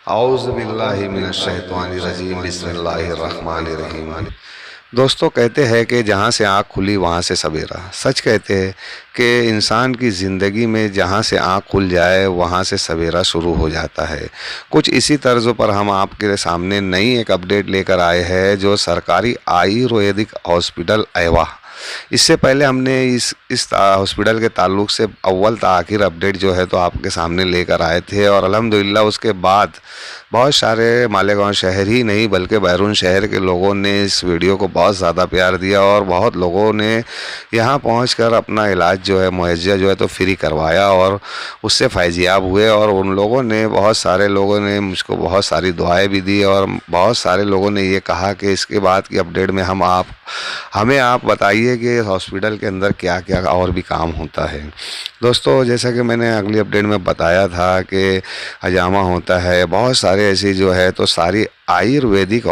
औज़ु बिल्लाहि मिनश्शैतानिर्रजीम बिस्मिल्लाहिर्रहमानिर्रहीम। दोस्तों, कहते हैं कि जहाँ से आँख खुली वहाँ से सवेरा। सच कहते हैं कि इंसान की ज़िंदगी में जहाँ से आँख खुल जाए वहाँ से सवेरा शुरू हो जाता है। कुछ इसी तर्ज़ पर हम आपके सामने नई एक अपडेट लेकर आए हैं, जो सरकारी आयुर्वेदिक हॉस्पिटल ऐवा। इससे पहले हमने इस हॉस्पिटल के ताल्लुक़ से अव्वल ता आखिर अपडेट जो है तो आपके सामने लेकर आए थे, और अल्हम्दुलिल्लाह उसके बाद बहुत सारे मालेगांव शहर ही नहीं बल्कि बैरून शहर के लोगों ने इस वीडियो को बहुत ज़्यादा प्यार दिया, और बहुत लोगों ने यहाँ पहुंचकर अपना इलाज जो है मुहैया जो है तो फ्री करवाया और उससे फैज़याब हुए। और उन लोगों ने, बहुत सारे लोगों ने मुझको बहुत सारी दुआएं भी दी, और बहुत सारे लोगों ने ये कहा कि इसके बाद की अपडेट में हमें आप बताइए कि हॉस्पिटल के अंदर क्या क्या और भी काम होता है। दोस्तों, जैसा कि मैंने अगली अपडेट में बताया था कि हजामा होता है, बहुत सारे ऐसी जो है तो सारी आयुर्वेदिक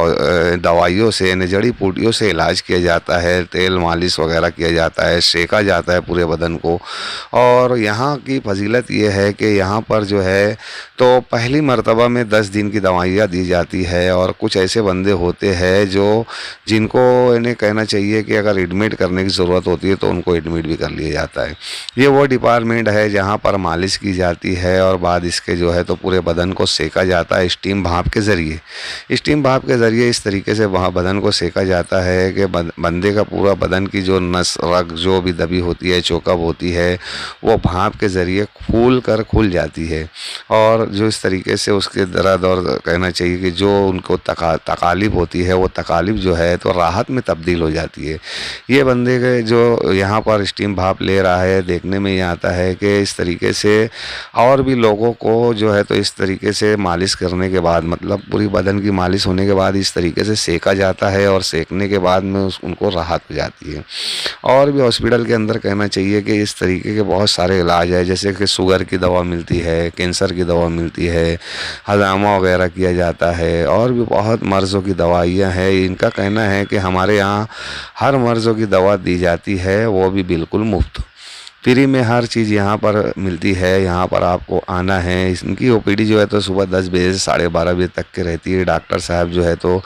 दवाइयों से यानी जड़ी बूटियों से इलाज किया जाता है। तेल मालिश वगैरह किया जाता है, सेका जाता है पूरे बदन को। और यहाँ की फजीलत ये है कि यहाँ पर जो है तो पहली मर्तबा में 10 दिन की दवाइयाँ दी जाती है, और कुछ ऐसे बंदे होते हैं जो जिनको इन्हें कहना चाहिए कि अगर एडमिट करने की ज़रूरत होती है तो उनको एडमिट भी कर लिया जाता है। ये वो डिपार्टमेंट है जहाँ पर मालिश की जाती है, और बाद इसके जो है तो पूरे बदन को सेका जाता है स्टीम भाप के ज़रिए। स्टीम भाप के ज़रिए इस तरीके से वहाँ बदन को सेका जाता है कि बंदे का पूरा बदन की जो नस रग जो भी दबी होती है, चोकअप होती है, वो भाप के ज़रिए खुल जाती है। और जो इस तरीके से उसके दर्द, और कहना चाहिए कि जो उनको तकालीफ होती है वो तकालीफ जो है तो राहत में तब्दील हो जाती है। ये बंदे के जो यहाँ पर स्टीम भाप ले रहा है, देखने में ये आता है कि इस तरीके से और भी लोगों को जो है तो इस तरीके से मालिश करने के बाद, मतलब पूरी बदन की मालिश होने के बाद इस तरीके से सेका जाता है, और सेकने के बाद में उनको राहत हो जाती है। और भी हॉस्पिटल के अंदर कहना चाहिए कि इस तरीके के बहुत सारे इलाज है, जैसे कि शुगर की दवा मिलती है, कैंसर की दवा मिलती है, हजामा वगैरह किया जाता है, और भी बहुत मर्ज़ों की दवाइयाँ हैं। इनका कहना है कि हमारे यहाँ हर मर्ज़ों की दवा दी जाती है, वो भी बिल्कुल मुफ्त, फ्री में हर चीज़ यहाँ पर मिलती है। यहाँ पर आपको आना है। इनकी ओपीडी जो है तो सुबह 10 बजे से 12:30 बजे तक के रहती है। डॉक्टर साहब जो है तो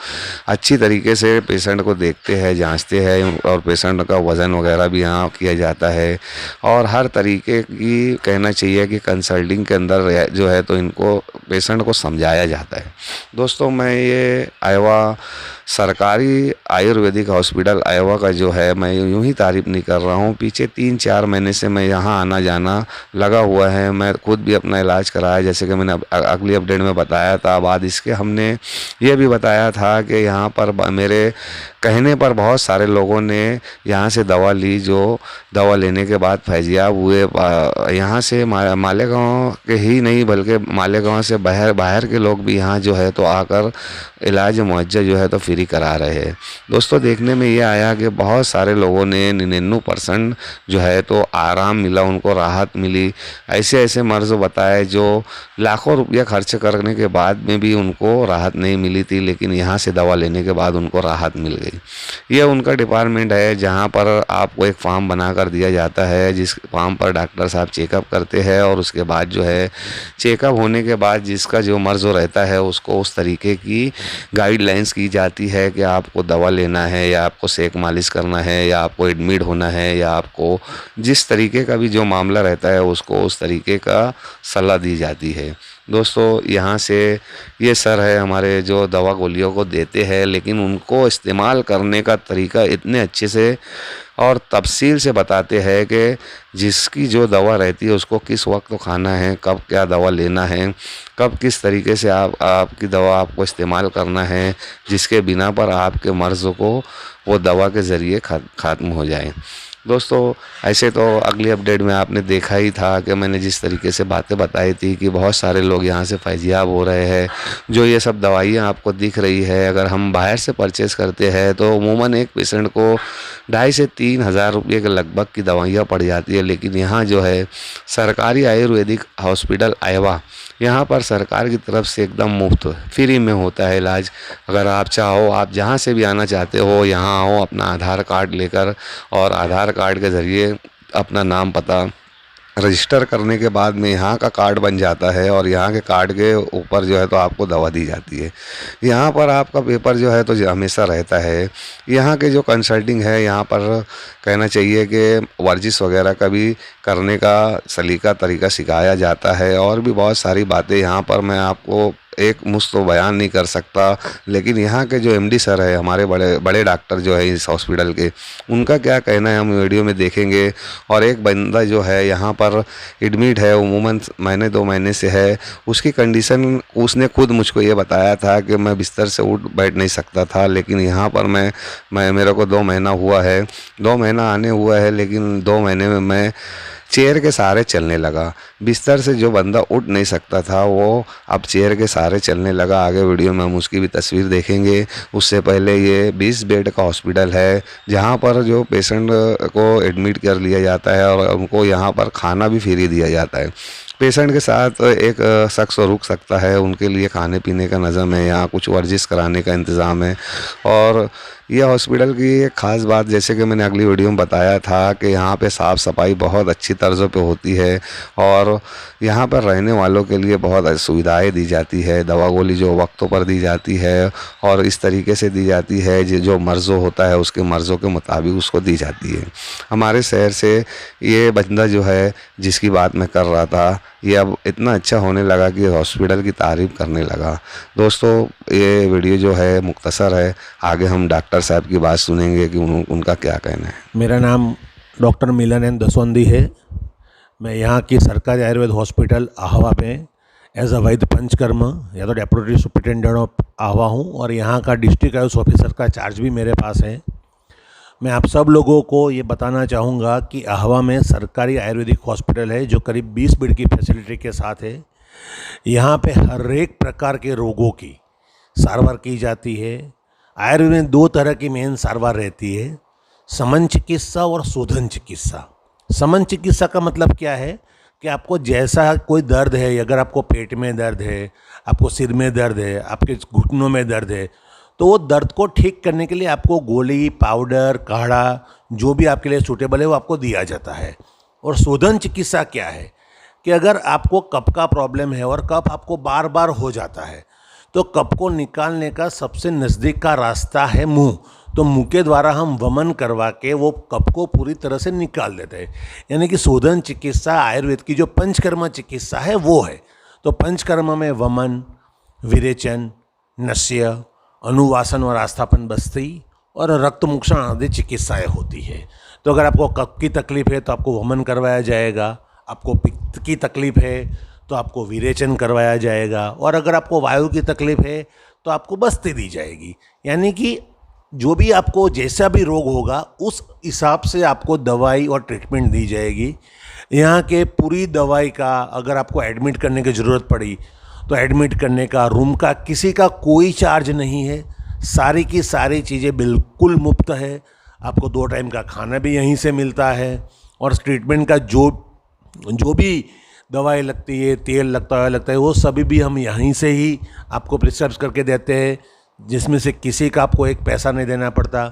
अच्छी तरीके से पेशेंट को देखते हैं, जांचते हैं, और पेशेंट का वज़न वगैरह भी यहाँ किया जाता है। और हर तरीके की कहना चाहिए कि कंसल्टिंग के अंदर जो है तो इनको पेशेंट को समझाया जाता है। दोस्तों, मैं ये ऐवा सरकारी आयुर्वेदिक हॉस्पिटल ऐवा का जो है मैं यूं ही तारीफ़ नहीं कर रहा हूँ। पीछे 3-4 महीने से मैं यहाँ आना जाना लगा हुआ है। मैं खुद भी अपना इलाज कराया, जैसे कि मैंने अगली अपडेट में बताया था। बाद इसके हमने ये भी बताया था कि यहाँ पर मेरे कहने पर बहुत सारे लोगों ने यहाँ से दवा ली, जो दवा लेने के बाद फैज़याब हुए। यहाँ से मालेगांव के ही नहीं बल्कि मालेगांव से बाहर के लोग भी यहाँ जो है तो आकर इलाज मुआवजा जो है तो फ्री करा रहे हैं। दोस्तों, देखने में ये आया कि बहुत सारे लोगों ने 99% जो है तो आराम मिला, उनको राहत मिली। ऐसे ऐसे मर्ज़ बताए जो लाखों रुपया खर्च करने के बाद में भी उनको राहत नहीं मिली थी, लेकिन यहाँ से दवा लेने के बाद उनको राहत मिल गई। ये उनका डिपार्टमेंट है जहाँ पर आपको एक फॉर्म बना कर दिया जाता है, जिस फॉर्म पर डॉक्टर साहब चेकअप करते हैं, और उसके बाद जो है चेकअप होने के बाद जिसका जो मर्ज़ रहता है उसको उस तरीके की गाइडलाइंस की जाती है कि आपको दवा लेना है, या आपको सेक मालिश करना है, या आपको एडमिट होना है, या आपको जिस तरीके का भी जो मामला रहता है उसको उस तरीके का सलाह दी जाती है। दोस्तों, यहाँ से ये सर है हमारे जो दवा गोलियों को देते हैं, लेकिन उनको इस्तेमाल करने का तरीका इतने अच्छे से और तफसील से बताते हैं कि जिसकी जो दवा रहती है उसको किस वक्त तो खाना है, कब क्या दवा लेना है, कब किस तरीके से आपकी दवा आपको इस्तेमाल करना है, जिसके बिना पर आपके मर्ज़ को वो दवा के ज़रिए ख़त्म हो जाए। दोस्तों, ऐसे तो अगली अपडेट में आपने देखा ही था कि मैंने जिस तरीके से बातें बताई थी कि बहुत सारे लोग यहाँ से फैज़याब हो रहे हैं। जो ये सब दवाइयाँ आपको दिख रही है, अगर हम बाहर से परचेज़ करते हैं तो अमूमन एक पेशेंट को 2,500 से 3,000 रुपये के लगभग की दवाइयाँ पड़ जाती है। लेकिन यहाँ जो है सरकारी आयुर्वेदिक हॉस्पिटल ऐवा, यहाँ पर सरकार की तरफ से एकदम मुफ्त फ्री में होता है इलाज। अगर आप चाहो, आप जहाँ से भी आना चाहते हो यहाँ आओ अपना आधार कार्ड लेकर, और आधार कार्ड के ज़रिए अपना नाम पता रजिस्टर करने के बाद में यहाँ का कार्ड बन जाता है और यहाँ के कार्ड के ऊपर जो है तो आपको दवा दी जाती है। यहाँ पर आपका पेपर जो है तो हमेशा रहता है। यहाँ के जो कंसल्टिंग है, यहाँ पर कहना चाहिए कि वर्जिश वगैरह का भी करने का सलीका तरीका सिखाया जाता है और भी बहुत सारी बातें यहाँ पर मैं आपको एक मुश्त तो बयान नहीं कर सकता। लेकिन यहाँ के जो एमडी सर है, हमारे बड़े बड़े डॉक्टर जो है इस हॉस्पिटल के, उनका क्या कहना है हम वीडियो में देखेंगे। और एक बंदा जो है यहाँ पर एडमिट है, उमूमन महीने 2 महीने से है, उसकी कंडीशन उसने खुद मुझको ये बताया था कि मैं बिस्तर से उठ बैठ नहीं सकता था। लेकिन यहाँ पर मैं मेरे को 2 महीना हुआ है, 2 महीना आने हुआ है, लेकिन 2 महीने में मैं चेयर के सहारे चलने लगा। बिस्तर से जो बंदा उठ नहीं सकता था वो अब चेयर के सहारे चलने लगा। आगे वीडियो में हम उसकी भी तस्वीर देखेंगे। उससे पहले ये 20 बेड का हॉस्पिटल है जहाँ पर जो पेशेंट को एडमिट कर लिया जाता है और उनको यहाँ पर खाना भी फ्री दिया जाता है। पेशेंट के साथ एक शख्स रुक सकता है, उनके लिए खाने पीने का नज़म है, यहाँ कुछ वर्जिश कराने का इंतज़ाम है। और यह हॉस्पिटल की एक ख़ास बात, जैसे कि मैंने अगली वीडियो में बताया था कि यहाँ पे साफ़ सफाई बहुत अच्छी तर्ज़ों पे होती है और यहाँ पर रहने वालों के लिए बहुत सुविधाएं दी जाती है। दवा गोली जो वक्तों पर दी जाती है और इस तरीके से दी जाती है जो मर्ज़ों होता है उसके मर्ज़ों के मुताबिक उसको दी जाती है। हमारे शहर से ये बंदा जो है जिसकी बात मैं कर रहा था, ये अब इतना अच्छा होने लगा कि हॉस्पिटल की तारीफ़ करने लगा। दोस्तों, ये वीडियो जो है मुख्तसर है, आगे हम डॉक्टर साहब की बात सुनेंगे कि उनका क्या कहना है। मेरा नाम डॉक्टर मिलन एन दसवंदी है। मैं यहाँ की सरकारी आयुर्वेद हॉस्पिटल आहवा में एज अ वैद्य पंचकर्म या तो डेप्यूटी सुपरिटेंडेंट ऑफ आहवा हूँ और यहाँ का डिस्ट्रिक्ट आयुष ऑफिसर का चार्ज भी मेरे पास है। मैं आप सब लोगों को ये बताना चाहूँगा कि आहवा में सरकारी आयुर्वेदिक हॉस्पिटल है जो करीब 20 बेड की फैसिलिटी के साथ है। यहाँ पे हर एक प्रकार के रोगों की सारवार की जाती है। आयुर्वेद में 2 तरह की मेन सारवार रहती है, समन चिकित्सा और शोधन चिकित्सा। समन चिकित्सा का मतलब क्या है कि आपको जैसा कोई दर्द है, अगर आपको पेट में दर्द है, आपको सिर में दर्द है, आपके घुटनों में दर्द है, तो वो दर्द को ठीक करने के लिए आपको गोली, पाउडर, काढ़ा जो भी आपके लिए सूटेबल है वो आपको दिया जाता है। और शोधन चिकित्सा क्या है कि अगर आपको कफ का प्रॉब्लम है और कफ आपको बार बार हो जाता है तो कफ को निकालने का सबसे नज़दीक का रास्ता है मुंह। तो मुंह के द्वारा हम वमन करवा के वो कफ को पूरी तरह से निकाल देते हैं। यानी कि शोधन चिकित्सा आयुर्वेद की जो पंचकर्म चिकित्सा है वो है। तो पंचकर्म में वमन, विरेचन, नस्य, अनुवासन और आस्थापन बस्ती और रक्त मोक्षण आदि चिकित्साएँ होती है। तो अगर आपको कफ की तकलीफ है तो आपको वमन करवाया जाएगा, आपको पित्त की तकलीफ है तो आपको विरेचन करवाया जाएगा, और अगर आपको वायु की तकलीफ है तो आपको बस्ती दी जाएगी। यानी कि जो भी आपको जैसा भी रोग होगा उस हिसाब से आपको दवाई और ट्रीटमेंट दी जाएगी। यहाँ के पूरी दवाई का अगर आपको एडमिट करने की ज़रूरत पड़ी तो एडमिट करने का, रूम का, किसी का कोई चार्ज नहीं है। सारी की सारी चीज़ें बिल्कुल मुफ्त है। आपको 2 टाइम का खाना भी यहीं से मिलता है और ट्रीटमेंट का जो भी दवाई लगती है, तेल लगता है वो सभी भी हम यहीं से ही आपको प्रिस्क्राइब करके देते हैं, जिसमें से किसी का आपको एक पैसा नहीं देना पड़ता।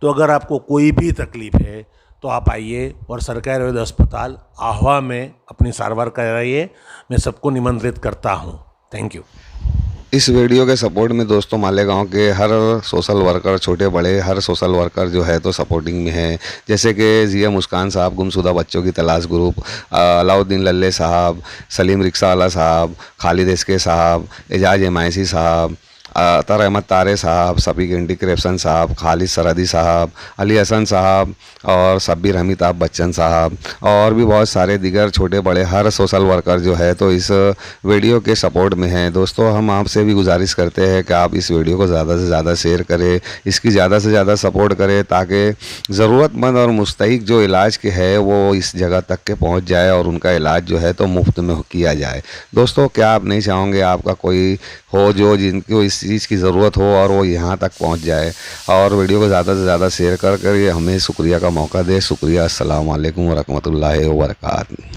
तो अगर आपको कोई भी तकलीफ़ है तो आप आइए और सरकारी आयुर्वेद अस्पताल आहवा में अपनी सारवार कराइए। मैं सबको निमंत्रित करता हूँ। Thank you. इस वीडियो के सपोर्ट में दोस्तों मालेगांव के हर सोशल वर्कर, छोटे बड़े हर सोशल वर्कर जो है तो सपोर्टिंग में है। जैसे कि जिया मुस्कान साहब, गुमशुदा बच्चों की तलाश ग्रुप, अलाउद्दीन लल्ले साहब, सलीम रिक्शा वाला साहब, खालिद एसके साहब, एजाज एमायसी साहब, अतर अहमद तारे साहब, सफीक इंटीक्रेप्सन साहब, खालिद सरहदी साहब, अली हसन साहब और सब्बीर अमिताभ बच्चन साहब और भी बहुत सारे दिगर छोटे बड़े हर सोशल वर्कर जो है तो इस वीडियो के सपोर्ट में हैं। दोस्तों, हम आपसे भी गुजारिश करते हैं कि आप इस वीडियो को ज़्यादा से ज़्यादा शेयर करें, इसकी ज़्यादा से ज़्यादा सपोर्ट करें ताकि ज़रूरतमंद और मुस्तहिक जो इलाज के है वो इस जगह तक के पहुँच जाए और उनका इलाज जो है तो मुफ्त में किया जाए। दोस्तों, क्या आप नहीं चाहोगे आपका कोई हो जो जिनको इस चीज़ की ज़रूरत हो और वो यहाँ तक पहुँच जाए, और वीडियो को ज़्यादा से ज़्यादा शेयर कर ये हमें शुक्रिया का मौका दे। शुक्रिया। अस्सलाम वालेकुम व रहमतुल्लाहि व बरकातहू।